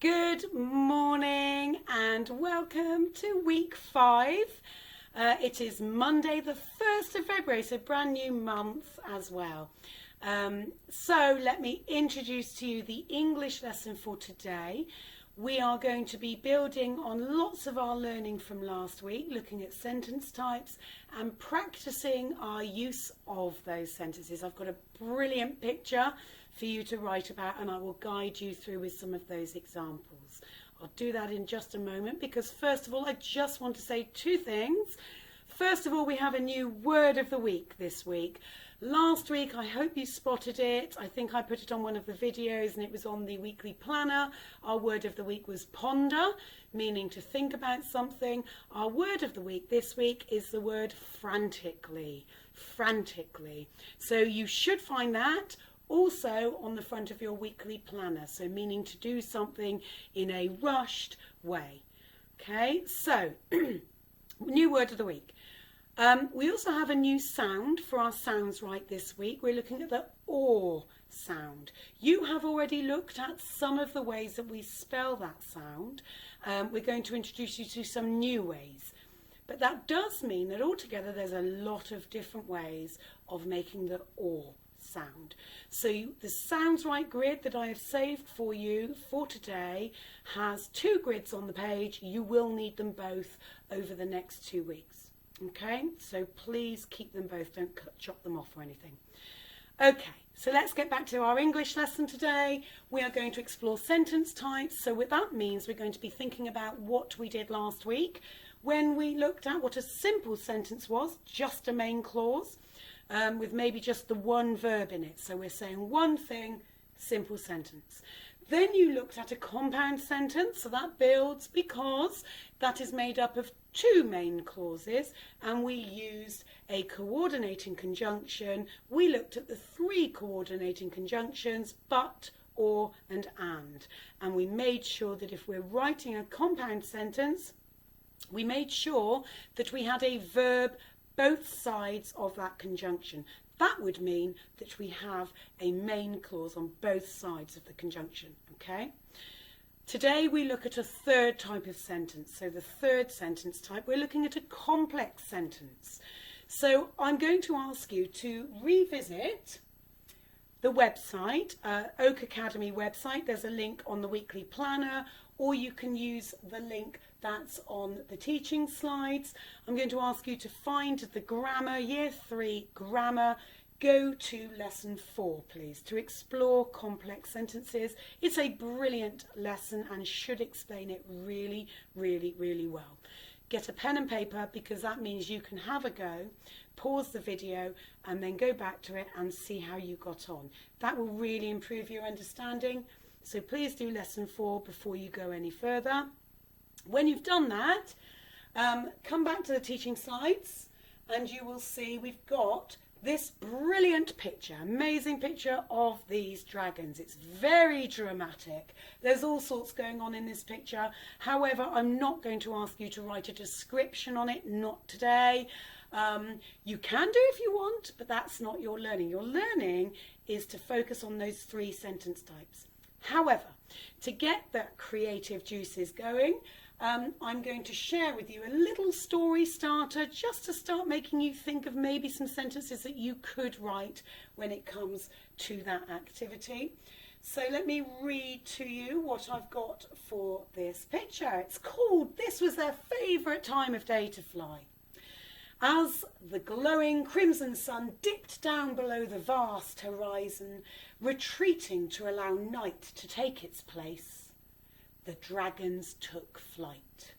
Good morning and welcome to week 5. It is Monday the 1st of February, so brand new month as well. So let me introduce to you the English lesson for today. We are going to be building on lots of our learning from last week, looking at sentence types and practicing our use of those sentences. I've got a brilliant picture for you to write about, and I will guide you through with some of those examples. I'll do that in just a moment, because first of all, I just want to say two things. First of all, we have a new word of the week this week. Last week, I hope you spotted it. I think I put it on one of the videos and it was on the weekly planner. Our word of the week was ponder, meaning to think about something. Our word of the week this week is the word frantically. Frantically. So you should find that also on the front of your weekly planner, so meaning to do something in a rushed way. Okay, so new word of the week. We also have a new sound for our sounds right this week. We're looking at the or sound. You have already looked at some of the ways that we spell that sound. We're going to introduce you to some new ways. But that does mean that altogether there's a lot of different ways of making the or sound. So the Sounds Right grid that I have saved for you for today has 2 grids on the page. You will need them both over the next 2 weeks. Okay, so please keep them both, don't chop them off or anything. Okay, so let's get back to our English lesson today. We are going to explore sentence types. So what that means, we're going to be thinking about what we did last week when we looked at what a simple sentence was, just a main clause, with maybe just the one verb in it. So we're saying one thing, simple sentence. Then you looked at a compound sentence, so that builds because that is made up of 2 main clauses, and we used a coordinating conjunction. We looked at the 3 coordinating conjunctions, but, or, and. And we made sure that if we're writing a compound sentence, we made sure that we had a verb both sides of that conjunction. That would mean that we have a main clause on both sides of the conjunction, okay? Today we look at a third type of sentence. So the third sentence type, we're looking at a complex sentence. So I'm going to ask you to revisit the website, Oak Academy website. There's a link on the weekly planner, or you can use the link that's on the teaching slides. I'm going to ask you to find the grammar, year 3 grammar. Go to lesson 4, please, to explore complex sentences. It's a brilliant lesson and should explain it really, really, really well. Get a pen and paper, because that means you can have a go, pause the video and then go back to it and see how you got on. That will really improve your understanding. So please do lesson 4 before you go any further. When you've done that, come back to the teaching slides and you will see we've got this brilliant picture, amazing picture of these dragons. It's very dramatic. There's all sorts going on in this picture. However, I'm not going to ask you to write a description on it, not today. You can do if you want, but that's not your learning. Your learning is to focus on those 3 sentence types. However, to get that creative juices going, I'm going to share with you a little story starter just to start making you think of maybe some sentences that you could write when it comes to that activity. So let me read to you what I've got for this picture. It's called "This Was Their Favourite Time of Day to Fly." As the glowing crimson sun dipped down below the vast horizon, retreating to allow night to take its place, the dragons took flight.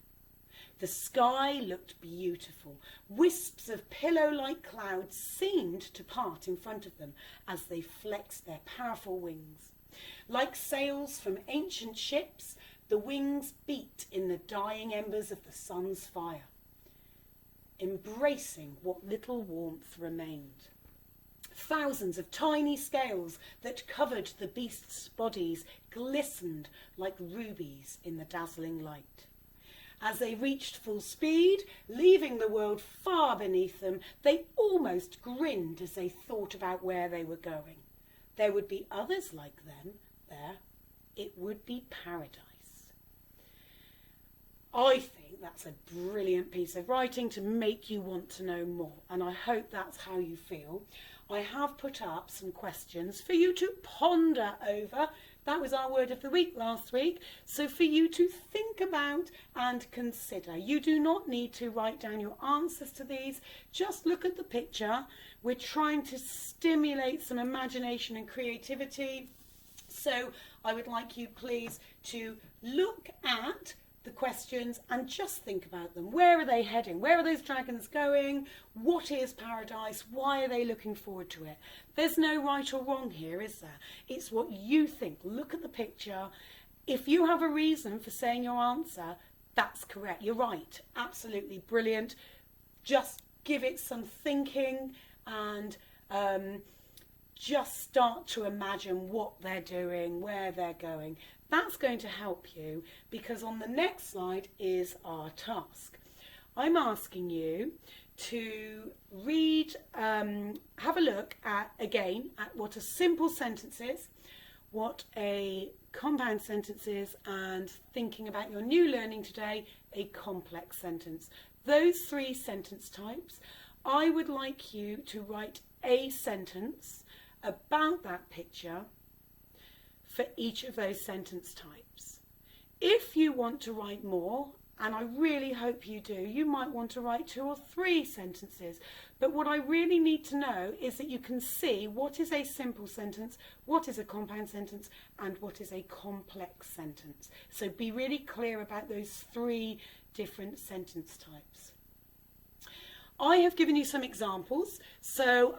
The sky looked beautiful. Wisps of pillow-like clouds seemed to part in front of them as they flexed their powerful wings. Like sails from ancient ships, the wings beat in the dying embers of the sun's fire, embracing what little warmth remained. Thousands of tiny scales that covered the beasts' bodies glistened like rubies in the dazzling light. As they reached full speed, leaving the world far beneath them, they almost grinned as they thought about where they were going. There would be others like them there. It would be paradise. I think that's a brilliant piece of writing to make you want to know more, and I hope that's how you feel. I have put up some questions for you to ponder over. That was our word of the week last week. So for you to think about and consider. You do not need to write down your answers to these. Just look at the picture. We're trying to stimulate some imagination and creativity. So I would like you please to look at the questions and just think about them. Where are they heading? Where are those dragons going? What is paradise? Why are they looking forward to it? There's no right or wrong here, is there? It's what you think. Look at the picture. If you have a reason for saying your answer, that's correct. You're right. Absolutely brilliant. Just give it some thinking and just start to imagine what they're doing, where they're going. That's going to help you, because on the next slide is our task. I'm asking you to read, have a look at, again, at what a simple sentence is, what a compound sentence is, and thinking about your new learning today, a complex sentence. Those three sentence types, I would like you to write a sentence about that picture for each of those sentence types. If you want to write more, and I really hope you do, you might want to write 2 or 3 sentences. But what I really need to know is that you can see what is a simple sentence, what is a compound sentence, and what is a complex sentence. So be really clear about those 3 different sentence types. I have given you some examples, so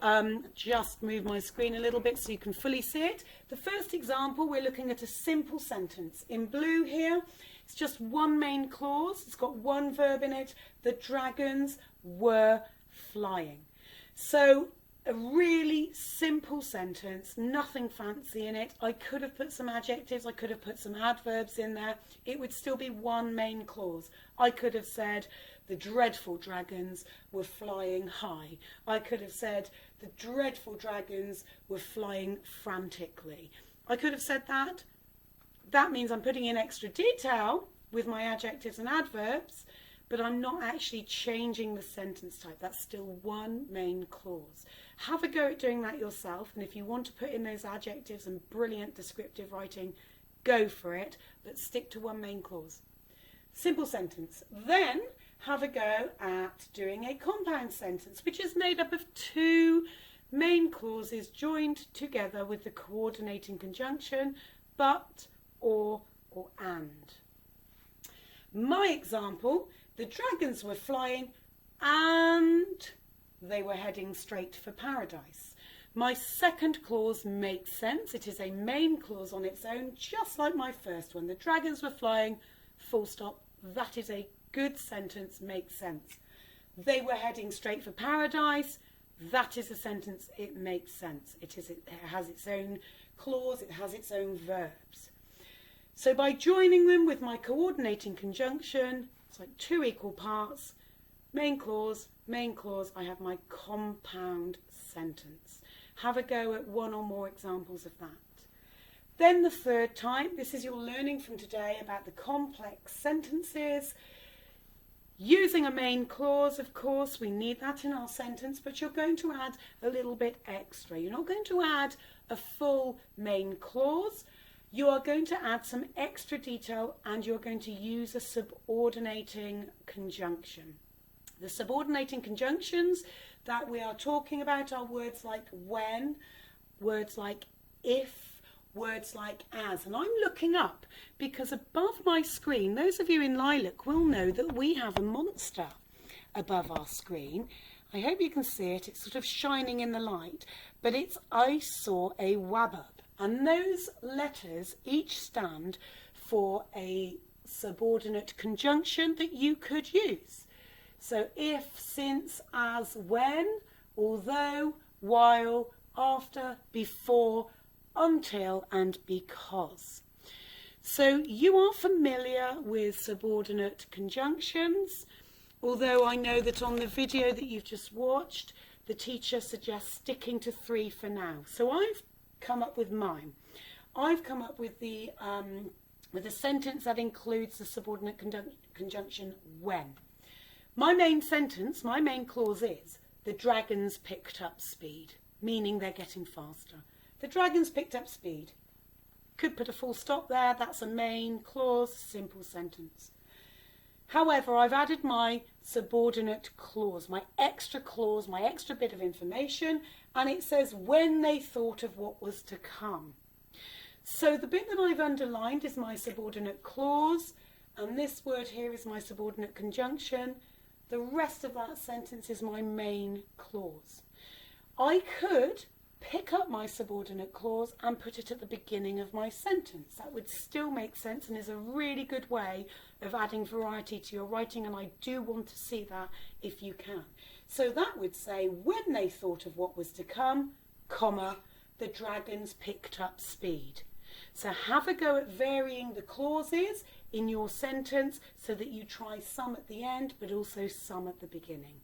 just move my screen a little bit so you can fully see it. The first example, we're looking at a simple sentence. In blue here, it's just one main clause. It's got one verb in it. The dragons were flying. So a really simple sentence, nothing fancy in it. I could have put some adjectives, I could have put some adverbs in there. It would still be one main clause. I could have said, the dreadful dragons were flying high. I could have said, the dreadful dragons were flying frantically. I could have said that. That means I'm putting in extra detail with my adjectives and adverbs, but I'm not actually changing the sentence type. That's still one main clause. Have a go at doing that yourself, and if you want to put in those adjectives and brilliant descriptive writing, go for it, but stick to one main clause. Simple sentence. Then have a go at doing a compound sentence, which is made up of 2 main clauses joined together with the coordinating conjunction but, or and. My example, the dragons were flying and they were heading straight for paradise. My second clause makes sense. It is a main clause on its own, just like my first one. The dragons were flying, full stop. That is a good sentence, makes sense. They were heading straight for paradise. That is a sentence, it makes sense. It has its own clause, it has its own verbs. So by joining them with my coordinating conjunction, it's like 2 equal parts, main clause, I have my compound sentence. Have a go at 1 or more examples of that. Then the third type, this is your learning from today about the complex sentences. Using a main clause, of course, we need that in our sentence, but you're going to add a little bit extra. You're not going to add a full main clause. You are going to add some extra detail, and you're going to use a subordinating conjunction. The subordinating conjunctions that we are talking about are words like when, words like if, words like as. And I'm looking up because above my screen, those of you in Lilac will know that we have a monster above our screen. I hope you can see it. It's sort of shining in the light, but it's I saw a wabab. And those letters each stand for a subordinate conjunction that you could use. So if, since, as, when, although, while, after, before, until, and because. So you are familiar with subordinate conjunctions, although I know that on the video that you've just watched, the teacher suggests sticking to 3 for now. So I've come up with mine. I've come up with the with a sentence that includes the subordinate conjunction when. My main sentence, my main clause is, the dragons picked up speed, meaning they're getting faster. The dragons picked up speed. Could put a full stop there, that's a main clause, simple sentence. However, I've added my subordinate clause, my extra bit of information, and it says when they thought of what was to come. So the bit that I've underlined is my subordinate clause, and this word here is my subordinate conjunction. The rest of that sentence is my main clause. I could pick up my subordinate clause and put it at the beginning of my sentence. That would still make sense and is a really good way of adding variety to your writing, and I do want to see that if you can. So that would say, when they thought of what was to come, comma, the dragons picked up speed. So have a go at varying the clauses in your sentence so that you try some at the end but also some at the beginning.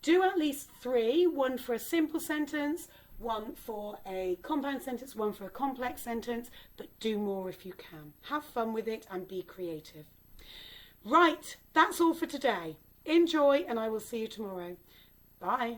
Do at least 3, one for a simple sentence, one for a compound sentence, one for a complex sentence, but do more if you can. Have fun with it and be creative. Right, that's all for today. Enjoy, and I will see you tomorrow. Bye.